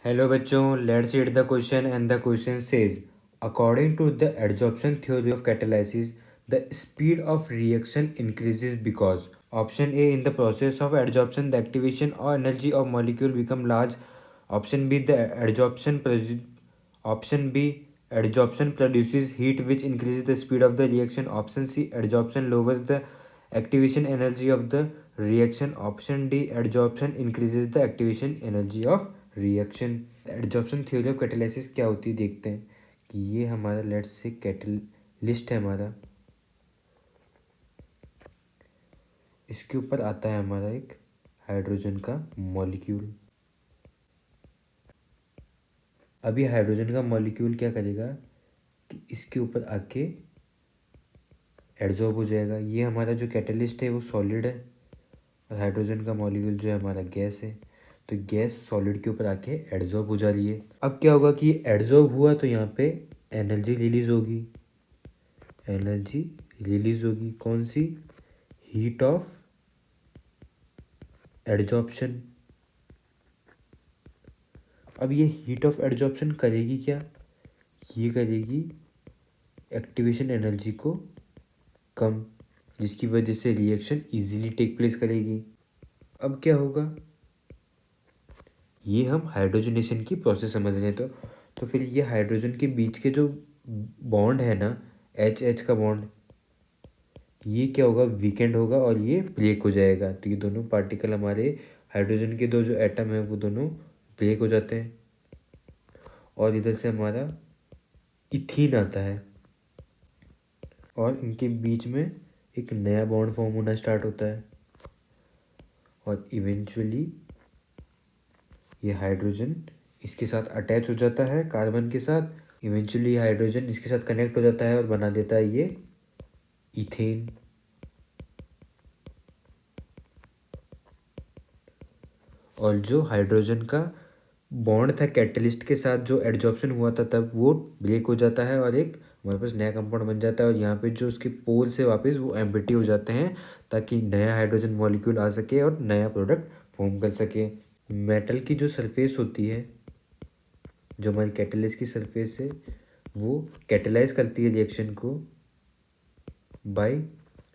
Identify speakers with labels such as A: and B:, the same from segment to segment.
A: Hello बच्चों, let's read the question and the question says according to the adsorption theory of catalysis the speed of reaction increases because option A in the process of adsorption the activation और energy of molecule become large option B the adsorption option B adsorption produces heat which increases the speed of the reaction. Option C adsorption lowers the activation energy of the reaction. Option D adsorption increases the activation energy of reaction. Adsorption theory of catalysis क्या होती है देखते हैं कि ये हमारा let's say catalyst है हमारा, इसके ऊपर आता है हमारा एक हाइड्रोजन का मॉलिक्यूल। अभी हाइड्रोजन का मॉलिक्यूल क्या करेगा कि इसके ऊपर आके एडजॉर्ब हो जाएगा। ये हमारा जो कैटलिस्ट है वो सॉलिड है और हाइड्रोजन का मॉलिक्यूल जो है हमारा गैस है। तो गैस सॉलिड के ऊपर आके एडजॉर्ब हो जा रही है। अब क्या होगा कि एडजॉर्ब हुआ तो यहाँ पे एनर्जी रिलीज होगी। एनर्जी रिलीज होगी कौन सी? Heat of adsorption. अब ये हीट ऑफ एडजॉर्प्शन करेगी क्या? ये करेगी एक्टिवेशन एनर्जी को कम, जिसकी वजह से रिएक्शन इजीली टेक प्लेस करेगी। अब क्या होगा? ये हम हाइड्रोजनेशन की प्रोसेस समझ रहे हैं तो फिर ये हाइड्रोजन के बीच के जो बॉन्ड है ना, एच एच का बॉन्ड, ये क्या होगा? वीकेंड होगा और ये ब्रेक हो जाएगा। तो ये दोनों पार्टिकल हमारे हाइड्रोजन के दो जो एटम है वो दोनों ब्रेक हो जाते हैं और इधर से हमारा इथीन आता है और इनके बीच में एक नया बॉन्ड फॉर्म होना स्टार्ट होता है और इवेंचुअली ये हाइड्रोजन इसके साथ अटैच हो जाता है कार्बन के साथ। इवेंचुअली हाइड्रोजन इसके साथ कनेक्ट हो जाता है और बना देता है ये इथेन। और जो हाइड्रोजन का बॉन्ड था कैटलिस्ट के साथ, जो एडजॉर्प्शन हुआ था तब, वो ब्रेक हो जाता है और एक हमारे पास नया कंपाउंड बन जाता है और यहाँ पे जो उसके पोल से वापस वो एम्प्टी हो जाते हैं ताकि नया हाइड्रोजन मॉलिक्यूल आ सके और नया प्रोडक्ट फॉर्म कर सके। मेटल की जो सरफेस होती है, जो हमारी कैटलिस्ट की सरफेस है, वो कैटलाइज करती है रिएक्शन को bye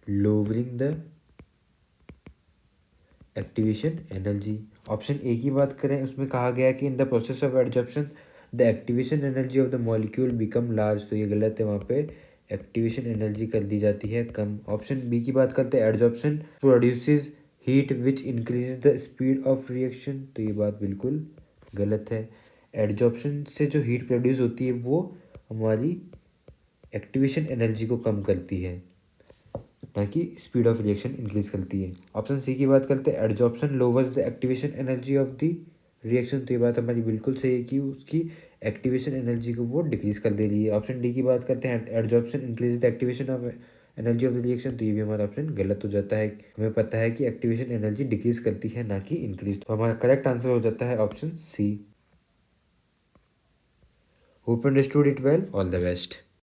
A: lowering the activation energy. Option A की बात करें, उसमें कहा गया कि इन the process of adsorption the activation energy of the molecule become large. तो ये गलत है, वहाँ पे एक्टिवेशन एनर्जी कर दी जाती है कम। ऑप्शन बी की बात करते हैं, adsorption produces heat which increase the speed of reaction. तो ये बात बिल्कुल गलत है। एडजॉर्प्शन से जो हीट प्रोड्यूस होती है वो हमारी एक्टिवेशन एनर्जी को कम करती है, ना कि स्पीड ऑफ रिएक्शन इंक्रीज करती है। ऑप्शन सी की बात करते हैं, adsorption louvers the activation energy of the reaction. तो ये बात हमारी बिल्कुल सही है कि उसकी एक्टिवेशन एनर्जी को वो डिक्रीज कर दे रही है। ऑप्शन डी की बात करते हैं, adsorption increase the activation of energy of the reaction. तो ये भी हमारा ऑप्शन गलत हो जाता है। हमें पता है कि एक्टिवेशन एनर्जी डिक्रीज करती है, ना कि इंक्रीज। तो हमारा करेक्ट आंसर हो जाता है option C. Hope understood it well. All the best.